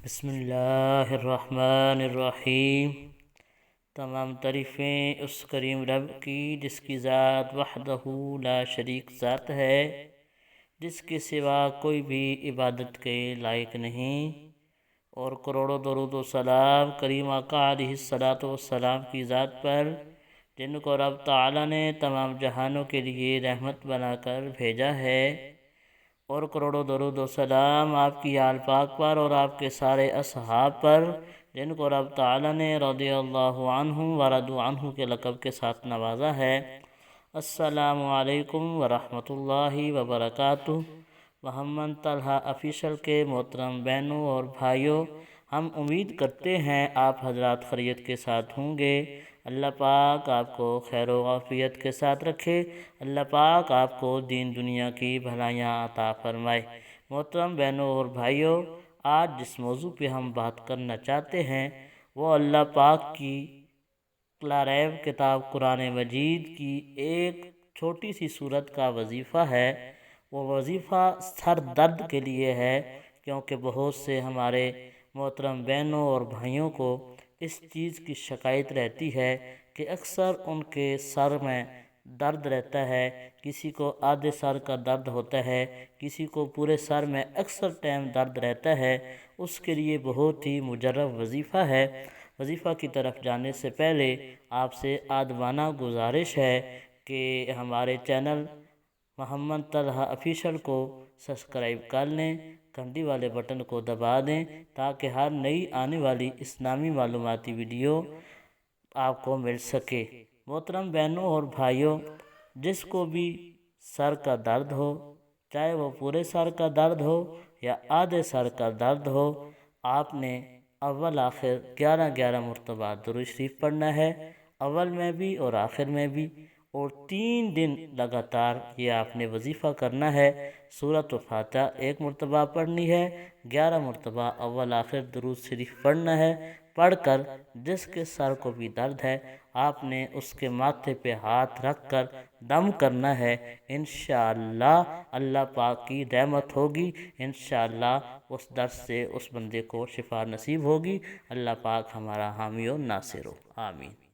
بسم اللہ الرحمن الرحیم۔ تمام تعریفیں اس کریم رب کی جس کی ذات وحدہ لا شریک ذات ہے، جس کے سوا کوئی بھی عبادت کے لائق نہیں، اور کروڑوں درود و سلام کریم آقا علیہ الصلوۃ والسلام کی ذات پر، جن کو رب تعالیٰ نے تمام جہانوں کے لیے رحمت بنا کر بھیجا ہے، اور کروڑوں درود و سلام آپ کی آل پاک پر اور آپ کے سارے اصحاب پر، جن کو رب تعالیٰ نے رضی اللہ عنہم ورضوا عنہ کے لقب کے ساتھ نوازا ہے۔ السلام علیکم ورحمۃ اللہ وبرکاتہ۔ محمد طلحہ آفیشل کے محترم بہنوں اور بھائیوں، ہم امید کرتے ہیں آپ حضرات خیریت کے ساتھ ہوں گے۔ اللہ پاک آپ کو خیر و عافیت کے ساتھ رکھے، اللہ پاک آپ کو دین دنیا کی بھلائیاں عطا فرمائے۔ محترم بہنوں اور بھائیوں، آج جس موضوع پہ ہم بات کرنا چاہتے ہیں وہ اللہ پاک کی کلاریب کتاب قرآن مجید کی ایک چھوٹی سی سورت کا وظیفہ ہے۔ وہ وظیفہ سر درد کے لیے ہے، کیونکہ بہت سے ہمارے محترم بہنوں اور بھائیوں کو اس چیز کی شکایت رہتی ہے کہ اکثر ان کے سر میں درد رہتا ہے، کسی کو آدھے سر کا درد ہوتا ہے، کسی کو پورے سر میں اکثر ٹائم درد رہتا ہے۔ اس کے لیے بہت ہی مجرب وظیفہ ہے۔ وظیفہ کی طرف جانے سے پہلے آپ سے آدبانہ گزارش ہے کہ ہمارے چینل محمد طلحہ آفیشل کو سبسکرائب کر لیں، گھنٹی والے بٹن کو دبا دیں تاکہ ہر نئی آنے والی اسلامی معلوماتی ویڈیو آپ کو مل سکے۔ محترم بہنوں اور بھائیوں، جس کو بھی سر کا درد ہو، چاہے وہ پورے سر کا درد ہو یا آدھے سر کا درد ہو، آپ نے اول آخر 11 مرتبہ درود شریف پڑھنا ہے، اول میں بھی اور آخر میں بھی، اور 3 دن لگاتار یہ آپ نے وظیفہ کرنا ہے۔ سورۃ الفاتحہ 1 مرتبہ پڑھنی ہے، 11 مرتبہ اول آخر درود شریف پڑھنا ہے۔ پڑھ کر جس کے سر کو بھی درد ہے، آپ نے اس کے ماتھے پہ ہاتھ رکھ کر دم کرنا ہے۔ انشاءاللہ اللہ پاک کی رحمت ہوگی، انشاءاللہ اس درد سے اس بندے کو شفا نصیب ہوگی۔ اللہ پاک ہمارا حامی و ناصر ہو، آمین۔